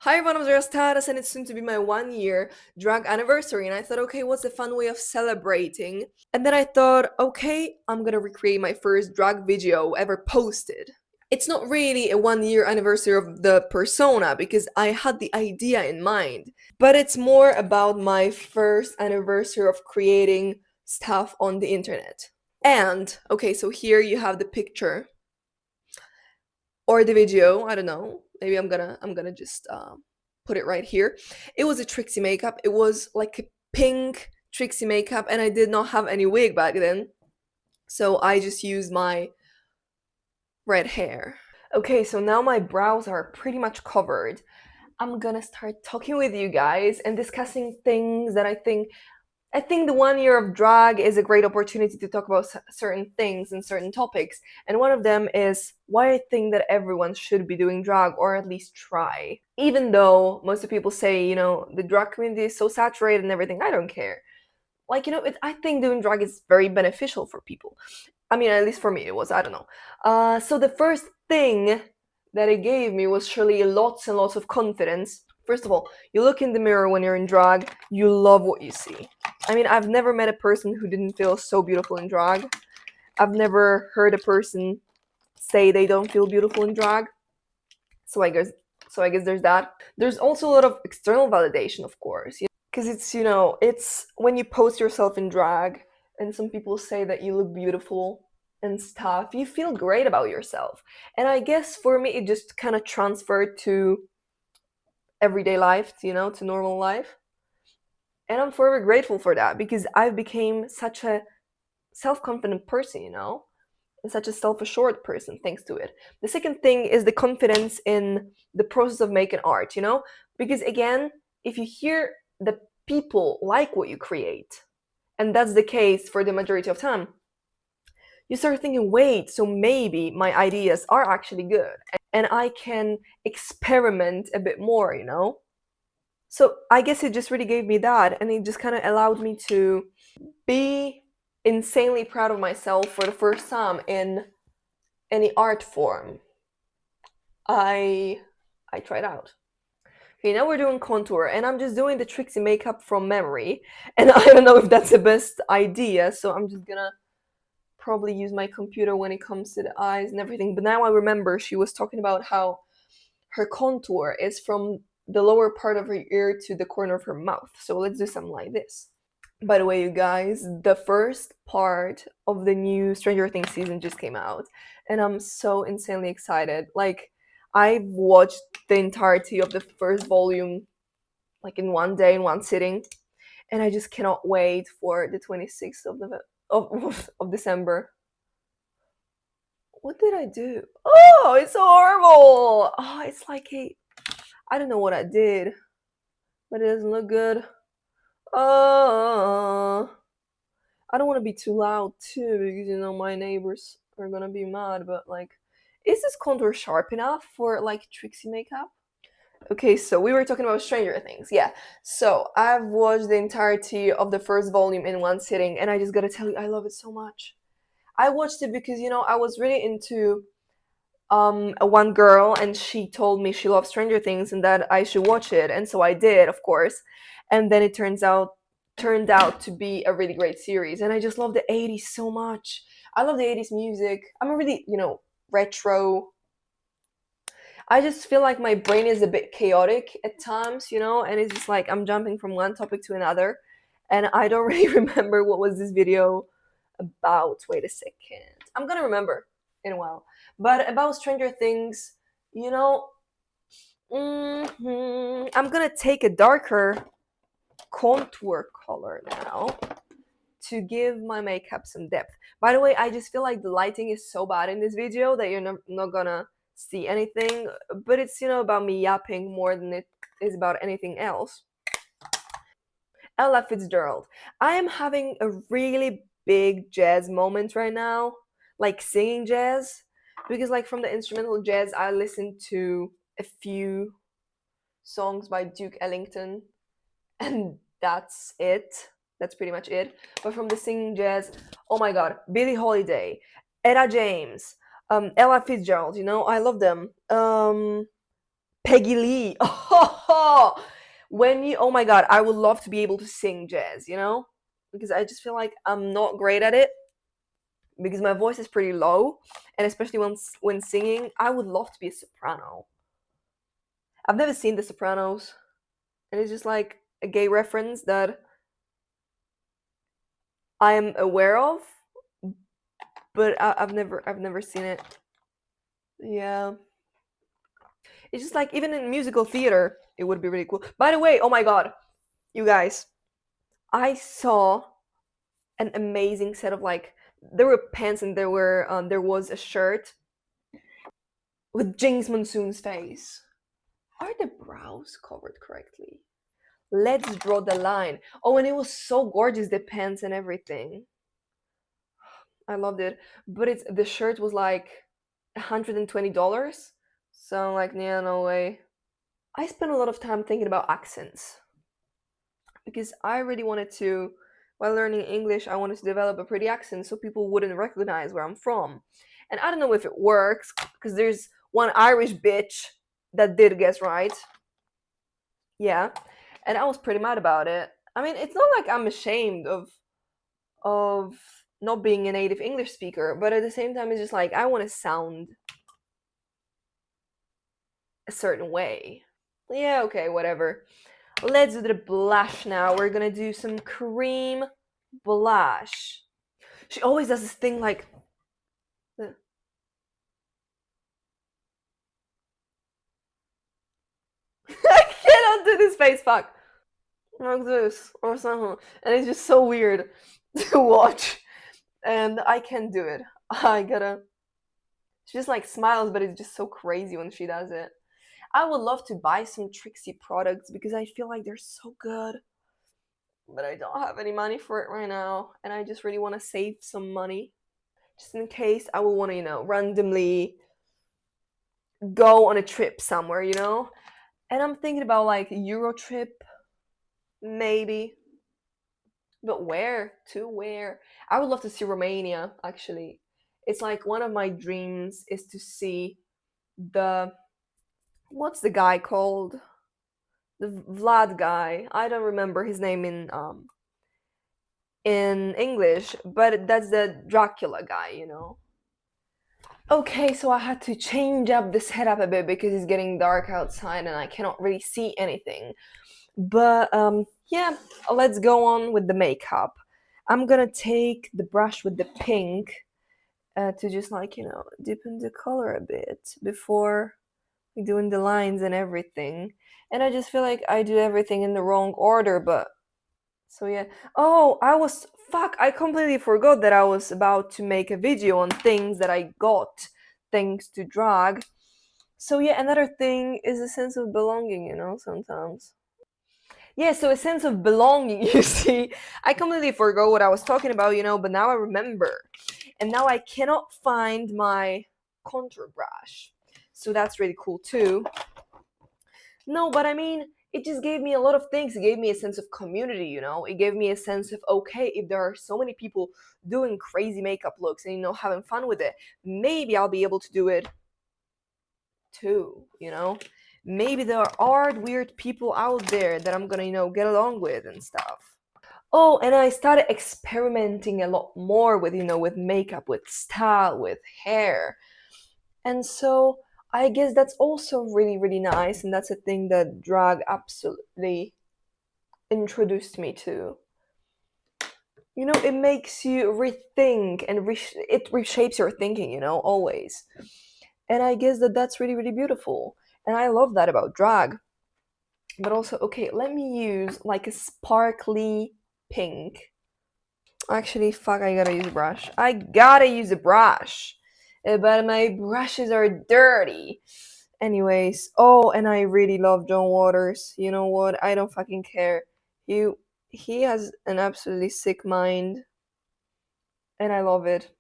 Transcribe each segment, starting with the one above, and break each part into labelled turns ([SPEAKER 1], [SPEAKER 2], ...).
[SPEAKER 1] Hi everyone, I'm Andreas Taras, and it's soon to be my 1 year drag anniversary. And I thought, okay, what's a fun way of celebrating? And then I thought, okay, I'm gonna recreate my first drag video ever posted. It's not really a 1 year anniversary of the persona because I had the idea in mind, but it's more about my first anniversary of creating stuff on the internet. And okay, so here you have the picture or the video. I don't know. Maybe I'm gonna just put it right here. It was a Trixie makeup. It was like a pink Trixie makeup, and I did not have any wig back then, so I just used my red hair. Okay, so now my brows are pretty much covered. I'm gonna start talking with you guys and discussing things that I think the 1 year of drag is a great opportunity to talk about certain things and certain topics. And one of them is why I think that everyone should be doing drag or at least try. Even though most of people say, the drag community is so saturated and everything, I don't care. Like, I think doing drag is very beneficial for people. I mean, at least for me, it was. I don't know. So the first thing that it gave me was surely lots and lots of confidence. First of all, you look in the mirror when you're in drag, you love what you see. I mean, I've never met a person who didn't feel so beautiful in drag. I've never heard a person say they don't feel beautiful in drag. So I guess there's that. There's also a lot of external validation, of course, because it's when you post yourself in drag and some people say that you look beautiful and stuff, you feel great about yourself. And I guess for me it just kind of transferred to everyday life, to normal life. And I'm forever grateful for that because I've became such a self-confident person, and such a self-assured person thanks to it. The second thing is the confidence in the process of making art, because again, if you hear that people like what you create, and that's the case for the majority of time, you start thinking, wait, so maybe my ideas are actually good and I can experiment a bit more. So I guess it just really gave me that, and it just kind of allowed me to be insanely proud of myself for the first time in any art form I I tried out. Okay, now we're doing contour, and I'm just doing the Trixie makeup from memory, and I don't know if that's the best idea, so I'm just gonna probably use my computer when it comes to the eyes and everything. But now I remember she was talking about how her contour is from the lower part of her ear to the corner of her mouth. So let's do something like this. By the way, you guys, the first part of the new Stranger Things season just came out, and I'm so insanely excited. Like, I've watched the entirety of the first volume, like in one day, in one sitting, and I just cannot wait for the 26th of December. What did I do? Oh, it's horrible! Oh, it's like I don't know what I did, but it doesn't look good. Oh. I don't want to be too loud too because my neighbors are gonna be mad. But like, is this contour sharp enough for like Trixie makeup? Okay, so we were talking about Stranger Things. Yeah. So I've watched the entirety of the first volume in one sitting, and I just gotta tell you, I love it so much. I watched it because I was really into a one girl, and she told me she loves Stranger Things and that I should watch it, and so I did, of course. And then it turned out to be a really great series, and I just love the 80s so much. I love the 80s music. I'm a really, retro. I just feel like my brain is a bit chaotic at times, and it's just like I'm jumping from one topic to another, and I don't really remember what was this video about. Wait a second. I'm gonna remember in a while. But about Stranger Things, you know, I'm gonna take a darker contour color now to give my makeup some depth. By the way, I just feel like the lighting is so bad in this video that you're not gonna see anything, but it's about me yapping more than it is about anything else. Ella Fitzgerald. I am having a really big jazz moment right now, like singing jazz, because like from the instrumental jazz, I listened to a few songs by Duke Ellington, and that's it. That's pretty much it. But from the singing jazz, oh my god, Billie Holiday, Etta James, Ella Fitzgerald. I love them. Peggy Lee. Oh, when you, oh my god, I would love to be able to sing jazz, because I just feel like I'm not great at it because my voice is pretty low, and especially when singing, I would love to be a soprano. I've never seen The Sopranos, and it's just like a gay reference that I am aware of, but I've never seen it. Yeah, it's just like even in musical theater, it would be really cool. By the way, oh my god, you guys, I saw an amazing set of like there were pants and there was a shirt with James Monsoon's face. Are the brows covered correctly? Let's draw the line. Oh, and it was so gorgeous, the pants and everything. I loved it. But it's the shirt was like $120. So I'm like, yeah, no way. I spent a lot of time thinking about accents because I really wanted to, while learning English, I wanted to develop a pretty accent so people wouldn't recognize where I'm from. And I don't know if it works because there's one Irish bitch that did guess right. Yeah. And I was pretty mad about it. I mean, it's not like I'm ashamed of not being a native English speaker, but at the same time, it's just like I want to sound a certain way. Yeah, okay, whatever. Let's do the blush now. We're gonna do some cream blush. She always does this thing like I cannot do this face. Fuck, like this or something, and it's just so weird to watch. And I can't do it. I gotta. She just like smiles, but it's just so crazy when she does it. I would love to buy some Trixie products because I feel like they're so good, but I don't have any money for it right now, and I just really want to save some money just in case I will want to, randomly go on a trip somewhere, And I'm thinking about like a Euro trip, maybe. But where? To where? I would love to see Romania, actually. It's like one of my dreams is to see the what's the guy called? The Vlad guy. I don't remember his name in English, but that's the Dracula guy. Okay, so I had to change up the setup a bit because it's getting dark outside and I cannot really see anything. But yeah, let's go on with the makeup. I'm gonna take the brush with the pink to just like, deepen the color a bit before doing the lines and everything. And I just feel like I do everything in the wrong order, but so yeah. Oh, fuck, I completely forgot that I was about to make a video on things that I got thanks to drag. So yeah, another thing is a sense of belonging, sometimes. Yeah, so a sense of belonging, you see. I completely forgot what I was talking about, but now I remember. And now I cannot find my contour brush. So that's really cool too. No, but I mean, it just gave me a lot of things. It gave me a sense of community, It gave me a sense of, okay, if there are so many people doing crazy makeup looks and, having fun with it, maybe I'll be able to do it too. Maybe there are weird people out there that I'm gonna, get along with and stuff. Oh, and I started experimenting a lot more with, with makeup, with style, with hair. And so I guess that's also really, really nice. And that's a thing that drag absolutely introduced me to. It makes you rethink and it reshapes your thinking, always. And I guess that's really, really beautiful. And I love that about drag. But also, okay, let me use like a sparkly pink. Actually, fuck, I gotta use a brush. I gotta use a brush. But my brushes are dirty. Anyways, oh, and I really love John Waters. You know what? I don't fucking care. He he has an absolutely sick mind, and I love it.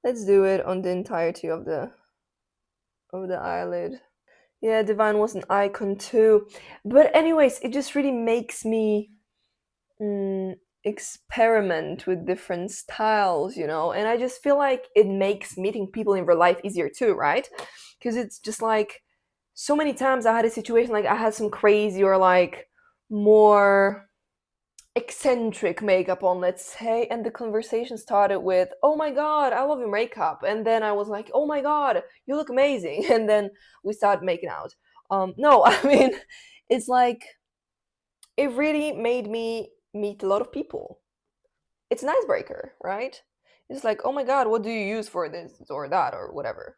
[SPEAKER 1] Let's do it on the entirety of the eyelid. Yeah, Divine was an icon too. But anyways, it just really makes me experiment with different styles, and I just feel like it makes meeting people in real life easier too, right? Because it's just like so many times I had a situation like I had some crazy or like more eccentric makeup on, let's say, and the conversation started with, "Oh my god, I love your makeup," and then I was like, "Oh my god, you look amazing," and then we started making out. No, I mean, it's like it really made me meet a lot of people. It's an icebreaker, right? It's like, "Oh my god, what do you use for this or that or whatever?"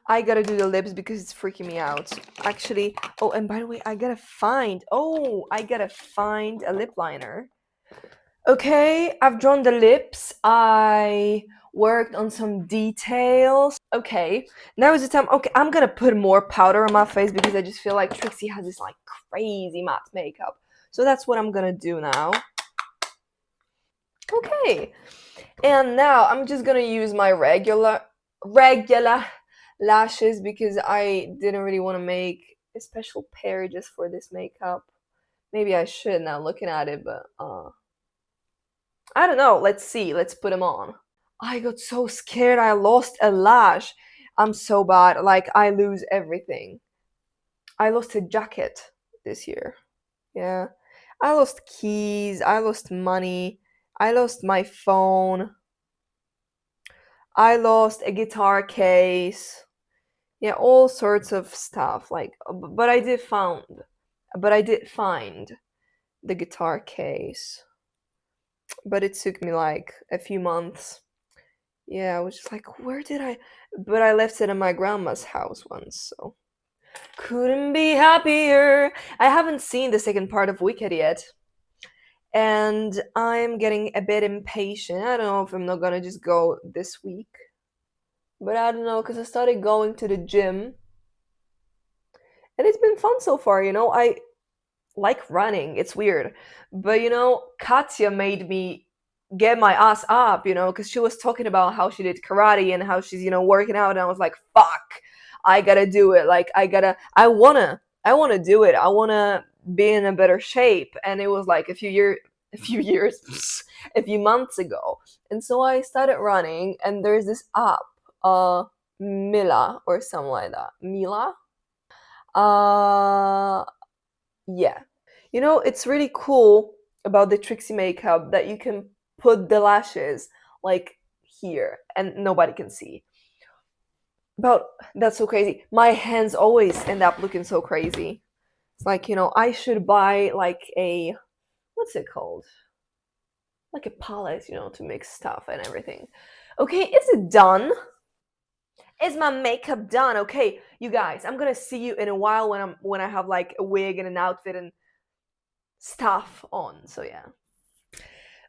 [SPEAKER 1] I gotta do the lips because it's freaking me out. Actually, oh, and by the way, I gotta find a lip liner. Okay, I've drawn the lips. I worked on some details. Okay, now is the time. Okay, I'm gonna put more powder on my face because I just feel like Trixie has this like crazy matte makeup. So that's what I'm gonna do now. Okay, and now I'm just gonna use my regular lashes because I didn't really want to make a special pair just for this makeup. Maybe I should now looking at it, but I don't know. Let's see. Let's put them on. I got so scared. I lost a lash. I'm so bad. Like I lose everything. I lost a jacket this year. Yeah. I lost keys. I lost money. I lost my phone. I lost a guitar case. Yeah, all sorts of stuff. Like, but I did find the guitar case. But it took me like a few months. Yeah, I was just like, where did I? But I left it in my grandma's house once, so couldn't be happier. I haven't seen the second part of Wicked yet, and I'm getting a bit impatient. I don't know if I'm not gonna just go this week, but I don't know because I started going to the gym, and it's been fun so far. I like running. It's weird. But Katya made me get my ass up, because she was talking about how she did karate and how she's, working out. And I was like, fuck, I gotta do it. Like, I wanna do it. I wanna be in a better shape. And it was like a few years, a few months ago. And so I started running, and there's this app, Mila or something like that. Mila? Uh, yeah. It's really cool about the Trixie makeup that you can put the lashes like here and nobody can see. But that's so crazy. My hands always end up looking so crazy. It's like, I should buy like what's it called? Like a palette, to mix stuff and everything. Okay, is it done? Is my makeup done? Okay, you guys, I'm gonna see you in a while when I have like a wig and an outfit and stuff on. So yeah.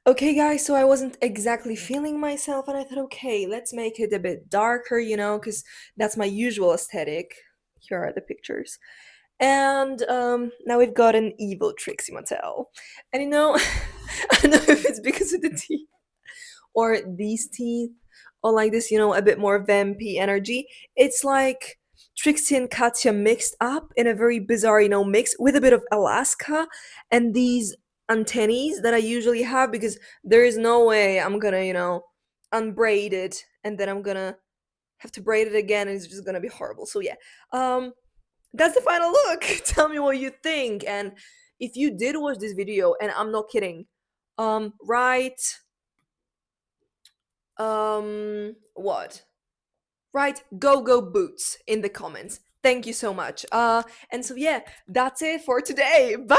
[SPEAKER 1] Okay, guys, so I wasn't exactly feeling myself, and I thought, okay, let's make it a bit darker, because that's my usual aesthetic. Here are the pictures. And now we've got an evil Trixie Mattel. And I don't know if it's because of the teeth or these teeth or like this, a bit more vampy energy. It's like Trixie and Katya mixed up in a very bizarre, mix with a bit of Alaska and these antennae that I usually have because there is no way I'm gonna, unbraid it and then I'm gonna have to braid it again and it's just gonna be horrible. So yeah. That's the final look. Tell me what you think. And if you did watch this video, and I'm not kidding, write what? Write go go boots in the comments. Thank you so much. And so yeah, that's it for today. Bye.